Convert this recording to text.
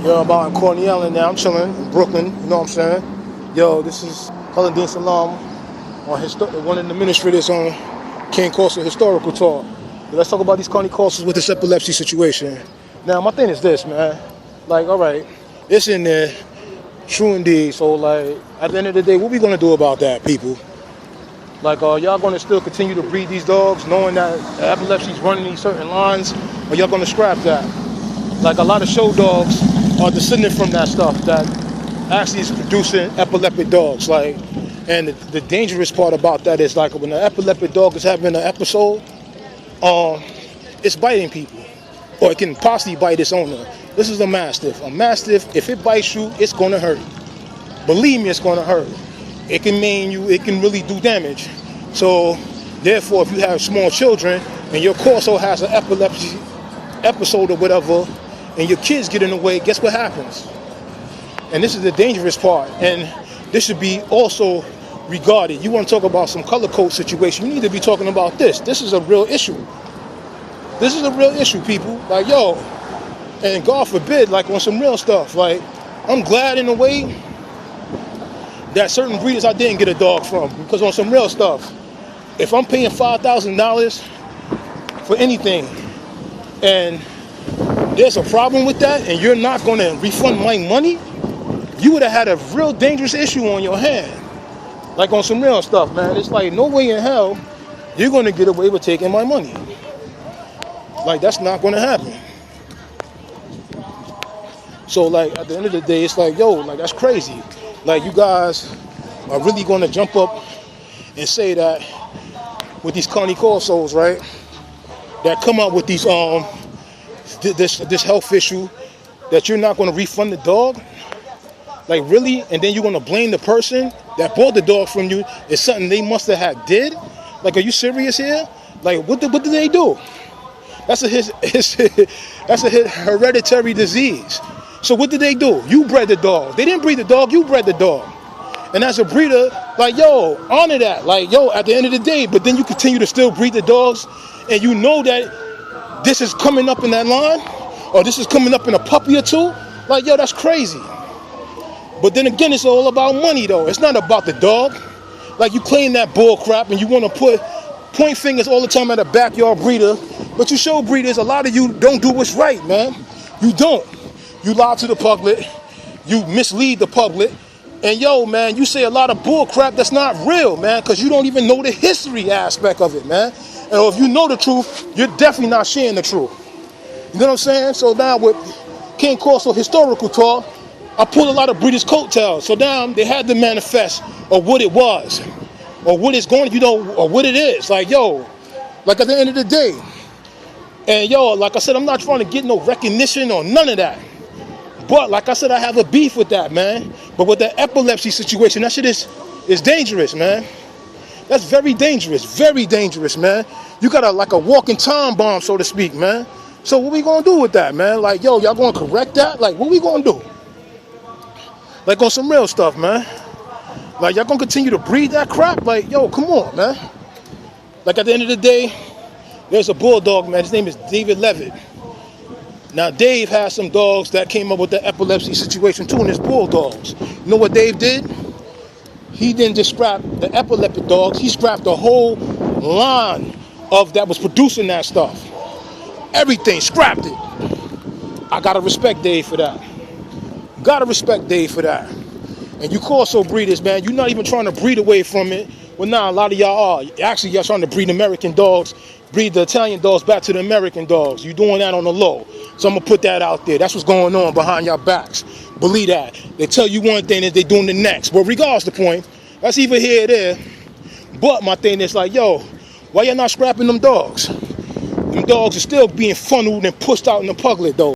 Yo, I'm out in Cornell now. I'm chilling in Brooklyn. You know what I'm saying? Yo, this is Cullen Dean Salam on one of the administrators on King Corso Historical Talk. Let's talk about these county courses with this epilepsy situation. Now, my thing is this, man. Like, all right, it's in there, true indeed. So, like, at the end of the day, what we gonna do about that, people? Like, y'all gonna still continue to breed these dogs, knowing that epilepsy's running these certain lines, or y'all gonna scrap that? Like, a lot of show dogs are descended from that stuff that actually is producing epileptic dogs. Like, and the dangerous part about that is, like, when an epileptic dog is having an episode, it's biting people, or it can possibly bite its owner. This is a mastiff. A mastiff, if it bites you, it's gonna hurt. Believe me, it's gonna hurt. It can maim you. It can really do damage. So, therefore, if you have small children and your corso has an epilepsy episode or whatever, and your kids get in the way, guess what happens? And this is the dangerous part. And this should be also regarded. You want to talk about some color code situation, you need to be talking about this. This is a real issue. This is a real issue, people. Like, yo, and God forbid, like, on some real stuff. Like, I'm glad in a way that certain breeders I didn't get a dog from, because on some real stuff, if I'm paying $5,000 for anything and there's a problem with that and you're not going to refund my money, you would have had a real dangerous issue on your hand. Like, on some real stuff, man. It's like, no way in hell you're going to get away with taking my money. Like, that's not going to happen. So, like, at the end of the day, it's like, yo, like, that's crazy. Like, you guys are really going to jump up and say that with these county corsos, right, that come out with these this health issue, that you're not going to refund the dog? Like, really? And then you're going to blame the person that bought the dog from you? It's something they must have had did? Like, are you serious here? Like, what did they do? That's a hereditary disease. So what did they do? You bred the dog. They didn't breed the dog, you bred the dog. And as a breeder, like, yo, honor that. Like, yo, at the end of the day, but then you continue to still breed the dogs, and you know that this is coming up in that line, or this is coming up in a puppy or two. Like, yo, that's crazy. But then again, it's all about money, though. It's not about the dog. Like, you claim that bull crap, and you want to point fingers all the time at a backyard breeder, but you show breeders, a lot of you don't do what's right, man. You don't. You lie to the public, you mislead the public, and yo, man, you say a lot of bull crap that's not real, man, because you don't even know the history aspect of it, man. And if you know the truth, you're definitely not sharing the truth. You know what I'm saying? So now with King Corso Historical Talk, I pulled a lot of breeders' coattails. So now they had to manifest of what it was, or what it's going to, or what it is. Like, yo, like, at the end of the day, and yo, like I said, I'm not trying to get no recognition or none of that. But like I said, I have a beef with that, man. But with the epilepsy situation, that shit is dangerous, man. That's very dangerous, man. You got like a walking time bomb, so to speak, man. So what we gonna do with that, man? Like, yo, y'all gonna correct that? Like, what we gonna do? Like, on some real stuff, man. Like, y'all gonna continue to breed that crap? Like, yo, come on, man. Like, at the end of the day, there's a bulldog, man. His name is David Levitt. Now, Dave has some dogs that came up with the epilepsy situation too, and his bulldogs. You know what Dave did? He didn't just scrap the epileptic dogs. He scrapped the whole line of that was producing that stuff. Everything, scrapped it. I gotta respect Dave for that. Gotta respect Dave for that. And you corso breeders, man, you're not even trying to breed away from it. Well, nah, a lot of y'all are. Actually, y'all trying to breed American dogs, breed the Italian dogs back to the American dogs. You're doing that on the low. So I'm going to put that out there. That's what's going on behind your backs. Believe that. They tell you one thing and they're doing the next. But regardless of the point, that's either here or there. But my thing is like, yo, why y'all not scrapping them dogs? Them dogs are still being funneled and pushed out in the public, though.